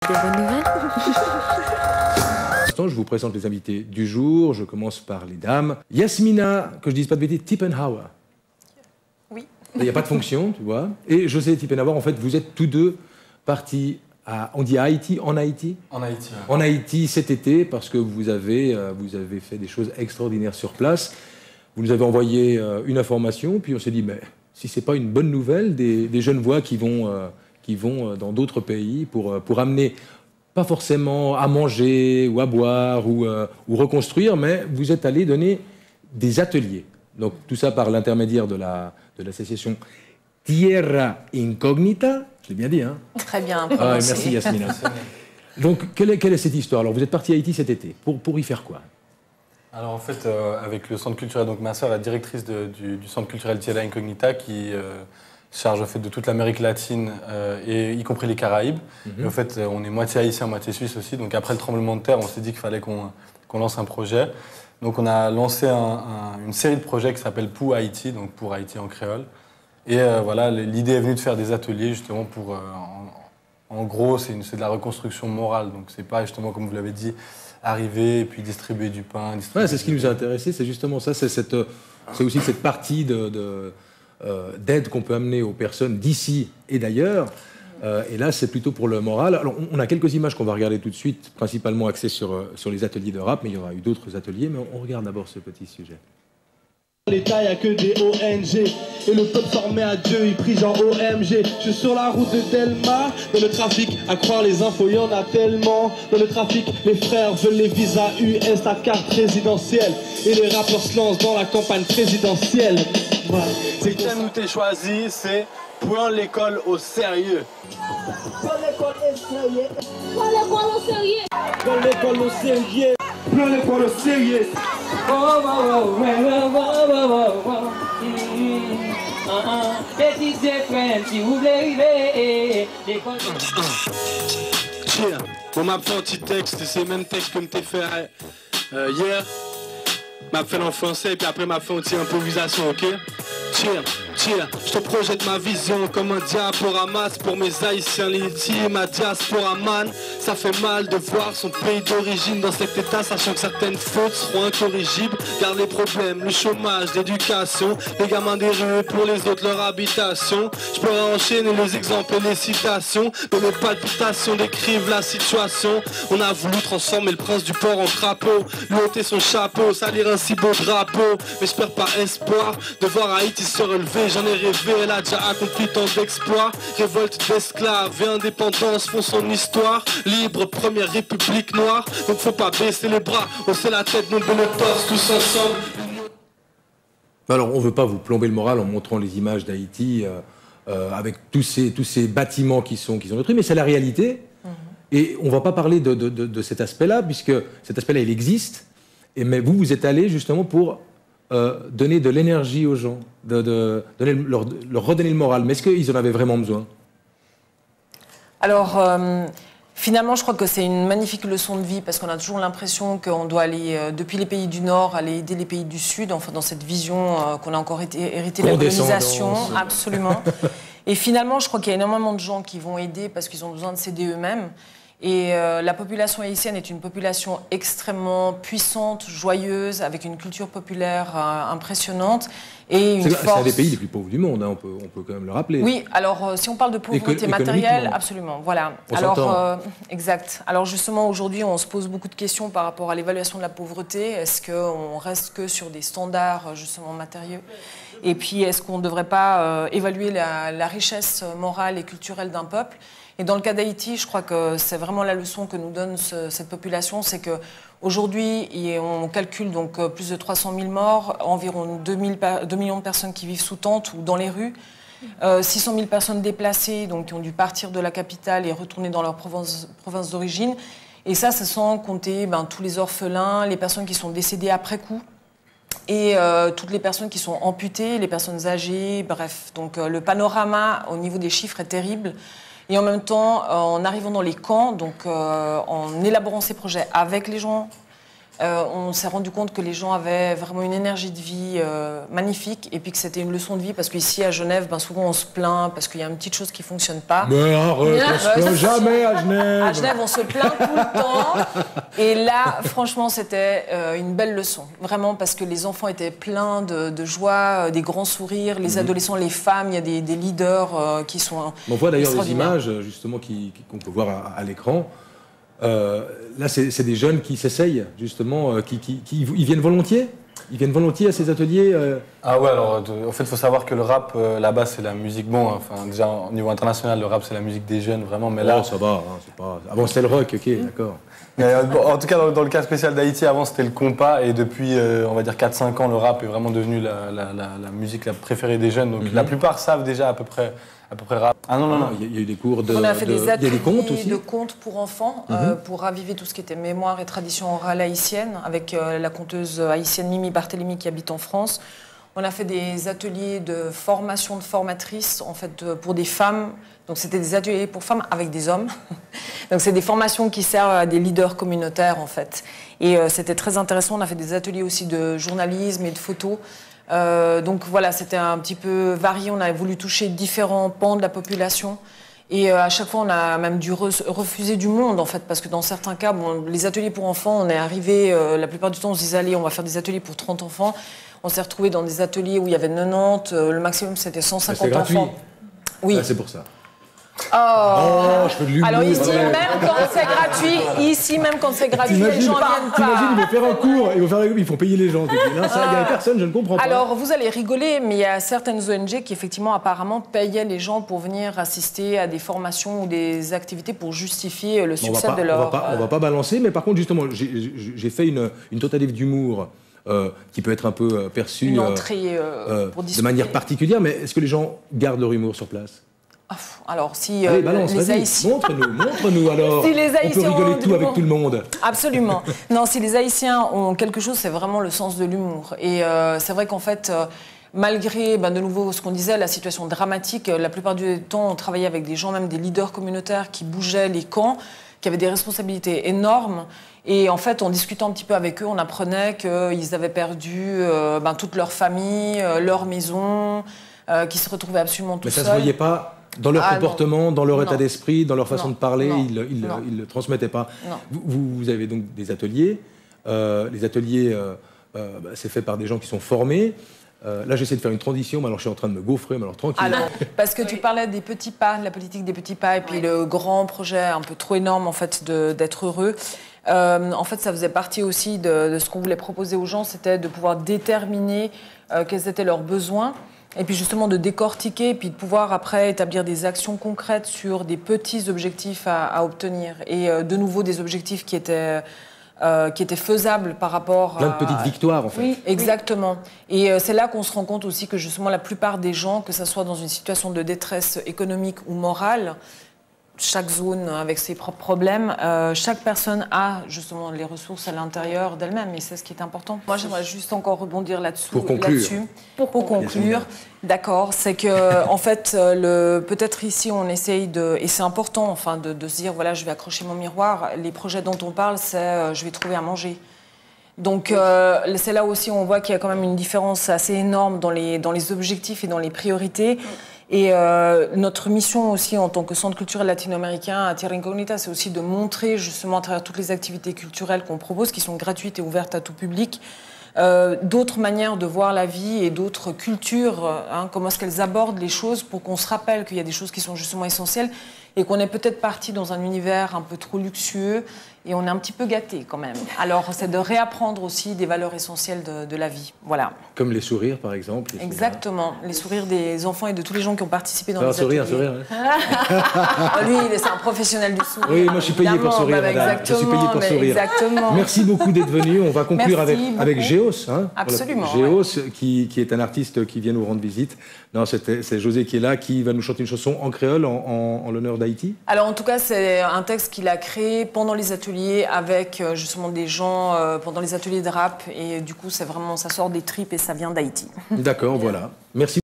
Des bonnes nouvelles? Je vous présente les invités du jour. Je commence par les dames. Yasmina, que je dise pas de bêtises, Tippenhauer. Oui. Il n'y a pas de fonction, tu vois. Et José Tippenhauer, en fait, vous êtes tous deux partis à, on dit à Haïti, en Haïti? En Haïti, ouais. En Haïti cet été, parce que vous avez fait des choses extraordinaires sur place. Vous nous avez envoyé une information, puis on s'est dit, mais si c'est pas une bonne nouvelle, des jeunes voix qui vont dans d'autres pays pour amener, pas forcément à manger ou à boire ou reconstruire, mais vous êtes allé donner des ateliers. Donc tout ça par l'intermédiaire de l'association Tierra Incognita. Je l'ai bien dit, hein? Très bien. Ah, merci Yasmina. Donc quelle est cette histoire? Alors vous êtes parti à Haïti cet été. Pour y faire quoi? Alors en fait, avec le centre culturel, donc ma sœur est directrice du centre culturel Tierra Incognita qui charge au fait de toute l'Amérique latine et y compris les Caraïbes. Et en fait, on est moitié haïtien, moitié suisse aussi. Donc après le tremblement de terre, on s'est dit qu'il fallait qu'on lance un projet. Donc on a lancé une série de projets qui s'appelle Pou Haïti, donc pour Haïti en créole. Et voilà, l'idée est venue de faire des ateliers justement pour, en gros, c'est de la reconstruction morale. Donc c'est pas justement comme vous l'avez dit, arriver et puis distribuer du pain. Ouais, c'est ce qui nous a intéressé, c'est justement ça, c'est aussi cette partie d'aide qu'on peut amener aux personnes d'ici et d'ailleurs. Et là, c'est plutôt pour le moral. Alors, on a quelques images qu'on va regarder tout de suite, principalement axées sur les ateliers de rap, mais il y aura eu d'autres ateliers, mais on regarde d'abord ce petit sujet. L'État, y'a que des ONG. Et le peuple formé à Dieu, il prie genre OMG. Je suis sur la route de Delma. Dans le trafic, à croire les infos, y'en a tellement. Dans le trafic, les frères veulent les visas US, la carte présidentielle. Et les rappeurs se lancent dans la campagne présidentielle. Ouais, c'est le thème où t'es choisi, c'est prends l'école au sérieux. Prends l'école au sérieux. Prends l'école au sérieux. Prends l'école au sérieux. Prends l'école au sérieux. On m'a fait un petit texte, c'est le même texte que m'était fait hier. M'a fait en français et puis après m'a fait une petite improvisation, ok? Je te projette ma vision comme un diaporama pour mes haïtiens légitimes, ma diaspora man. Ça fait mal de voir son pays d'origine dans cet état, sachant que certaines fautes seront incorrigibles. Garde les problèmes, le chômage, l'éducation, les gamins des rues pour les autres leur habitation. Je pourrais enchaîner les exemples et les citations, mais mes palpitations décrivent la situation. On a voulu transformer le prince du port en crapaud, lui ôter son chapeau, salir un si beau drapeau. Mais je perds pas espoir de voir Haïti se relever. J'en ai rêvé, elle a déjà accompli tant d'exploits. Révolte d'esclaves et indépendance font son histoire. Libre, première république noire. Donc faut pas baisser les bras, hausser la tête, nommer le torse, tous ensemble. Alors, on ne veut pas vous plomber le moral en montrant les images d'Haïti avec tous ces bâtiments qui sont détruits, mais c'est la réalité. Et on ne va pas parler de cet aspect-là, puisque cet aspect-là, il existe. Mais vous êtes allé justement pour donner de l'énergie aux gens, leur redonner le moral. Mais est-ce qu'ils en avaient vraiment besoin? Alors, finalement, je crois que c'est une magnifique leçon de vie parce qu'on a toujours l'impression qu'on doit aller, depuis les pays du Nord, aller aider les pays du Sud, enfin dans cette vision qu'on a encore hérité de la colonisation. Absolument. Et finalement, je crois qu'il y a énormément de gens qui vont aider parce qu'ils ont besoin de s'aider eux-mêmes. Et la population haïtienne est une population extrêmement puissante, joyeuse, avec une culture populaire impressionnante et une force... C'est un des pays les plus pauvres du monde, hein, on peut quand même le rappeler. Oui, alors si on parle de pauvreté matérielle, absolument, voilà. Alors, exact. Alors justement, aujourd'hui, on se pose beaucoup de questions par rapport à l'évaluation de la pauvreté. Est-ce qu'on reste que sur des standards, justement, matériaux? Et puis, est-ce qu'on ne devrait pas évaluer la richesse morale et culturelle d'un peuple? Et dans le cas d'Haïti, je crois que c'est vraiment la leçon que nous donne cette population, c'est qu'aujourd'hui, on calcule donc plus de 300 000 morts, environ 2 millions de personnes qui vivent sous tente ou dans les rues, 600 000 personnes déplacées, donc qui ont dû partir de la capitale et retourner dans leur province d'origine. Et ça sans compter tous les orphelins, les personnes qui sont décédées après coup, et toutes les personnes qui sont amputées, les personnes âgées, bref. Donc le panorama au niveau des chiffres est terrible. Et en même temps, en arrivant dans les camps, donc en élaborant ces projets avec les gens, On s'est rendu compte que les gens avaient vraiment une énergie de vie magnifique et puis que c'était une leçon de vie parce qu'ici à Genève, souvent on se plaint parce qu'il y a une petite chose qui ne fonctionne pas. Mais arrête, on se plaint jamais à Genève. À Genève, on se plaint tout le temps. Et là, franchement, c'était une belle leçon. Vraiment parce que les enfants étaient pleins de joie, des grands sourires, les adolescents, les femmes, il y a des leaders qui sont on voit d'ailleurs les images justement qu'on peut voir à l'écran. Là, c'est des jeunes qui s'essayent, justement, ils viennent volontiers. Ils viennent volontiers à ces ateliers. Ah ouais, alors en fait, il faut savoir que le rap, là-bas, c'est la musique. Bon, enfin, déjà, au niveau international, le rap, c'est la musique des jeunes, vraiment. Mais là, ça va, c'est pas... Avant, c'était le rock, ok, d'accord. Mais, en tout cas, dans le cas spécial d'Haïti, avant, c'était le compas. Et depuis, on va dire, 4-5 ans, le rap est vraiment devenu la musique la préférée des jeunes. Donc, la plupart savent déjà à peu près rap. Ah non. Il y a eu des cours de... On a fait des ateliers aussi. de contes pour enfants, pour raviver tout ce qui était mémoire et tradition orale haïtienne, avec la conteuse haïtienne Mimi Barthélémy qui habite en France. On a fait des ateliers de formation de formatrices, en fait, pour des femmes. Donc, c'était des ateliers pour femmes avec des hommes. Donc, c'est des formations qui servent à des leaders communautaires, en fait. Et c'était très intéressant. On a fait des ateliers aussi de journalisme et de photos. Donc voilà, c'était un petit peu varié. On a voulu toucher différents pans de la population. Et à chaque fois, on a même dû refuser du monde, en fait, parce que dans certains cas, les ateliers pour enfants, on est arrivé, la plupart du temps, on se disait, allez, on va faire des ateliers pour 30 enfants. On s'est retrouvé dans des ateliers où il y avait 90, le maximum, c'était 150 enfants. Oui. C'est pour ça. Oh, je fais de l'humour. Alors ici, même quand c'est gratuit, les gens viennent pas. T'imagines, ils vont faire un cours, ils font payer les gens. Là, ça, il n'y a personne, je ne comprends pas. Alors, vous allez rigoler, mais il y a certaines ONG qui, effectivement, apparemment, payaient les gens pour venir assister à des formations ou des activités pour justifier le succès de leur... On va pas balancer, mais par contre, justement, j'ai fait une tentative d'humour qui peut être un peu perçue de manière particulière, mais est-ce que les gens gardent leur humour sur place ? Alors, si allez, balance, les Haïtiens... Montre-nous alors. Si les Haïtiens on peut rigoler tout avec tout le monde. Absolument. Non, si les Haïtiens ont quelque chose, c'est vraiment le sens de l'humour. Et c'est vrai qu'en fait, malgré, de nouveau, ce qu'on disait, la situation dramatique, la plupart du temps, on travaillait avec des gens, même des leaders communautaires qui bougeaient les camps, qui avaient des responsabilités énormes. Et en fait, en discutant un petit peu avec eux, on apprenait qu'ils avaient perdu toute leur famille, leur maison, qu'ils se retrouvaient absolument tout seuls. Mais ça ne se voyait pas dans leur comportement, dans leur état d'esprit, dans leur façon de parler, ils ne le transmettaient pas. Vous avez donc des ateliers. Les ateliers, c'est fait par des gens qui sont formés. Là, j'essaie de faire une transition, mais alors je suis en train de me gaufrer, mais alors tranquille. Alors, parce que tu parlais des petits pas, de la politique des petits pas, et puis le grand projet un peu trop énorme, en fait, d'être heureux. En fait, ça faisait partie aussi de ce qu'on voulait proposer aux gens, c'était de pouvoir déterminer quels étaient leurs besoins. Et puis justement de décortiquer, puis de pouvoir après établir des actions concrètes sur des petits objectifs à obtenir. Et de nouveau des objectifs qui étaient faisables par rapport à... Plein de petites victoires en fait. Oui, exactement. Et c'est là qu'on se rend compte aussi que justement la plupart des gens, que ce soit dans une situation de détresse économique ou morale, chaque zone avec ses propres problèmes, chaque personne a justement les ressources à l'intérieur d'elle-même et c'est ce qui est important. Moi j'aimerais juste encore rebondir là-dessus. Pour conclure. Pour conclure, d'accord, c'est que en fait peut-être ici on essaye et c'est important enfin de se dire voilà je vais accrocher mon miroir, les projets dont on parle c'est je vais trouver à manger. Donc c'est là aussi où on voit qu'il y a quand même une différence assez énorme dans les objectifs et dans les priorités. Et notre mission aussi en tant que centre culturel latino-américain à Tierra Incognita, c'est aussi de montrer justement à travers toutes les activités culturelles qu'on propose, qui sont gratuites et ouvertes à tout public, d'autres manières de voir la vie et d'autres cultures, comment est-ce qu'elles abordent les choses pour qu'on se rappelle qu'il y a des choses qui sont justement essentielles et qu'on est peut-être parti dans un univers un peu trop luxueux et on est un petit peu gâté quand même. Alors c'est de réapprendre aussi des valeurs essentielles de la vie. Voilà. Comme les sourires par exemple. Exactement, les sourires des enfants et de tous les gens qui ont participé dans les ateliers. Un sourire. Lui, c'est un professionnel du sourire. Oui, moi je suis payé pour sourire, madame. Je suis payé pour sourire. Exactement. Merci beaucoup d'être venu. On va conclure avec Géos. Absolument. Géos, qui est un artiste qui vient nous rendre visite. Non, c'est José qui est là, qui va nous chanter une chanson en créole en l'honneur d'Haïti. Alors en tout cas, c'est un texte qu'il a créé pendant les ateliers avec justement des gens pendant les ateliers de rap. Et du coup, c'est vraiment, ça sort des tripes et ça vient d'Haïti. D'accord, voilà. Merci.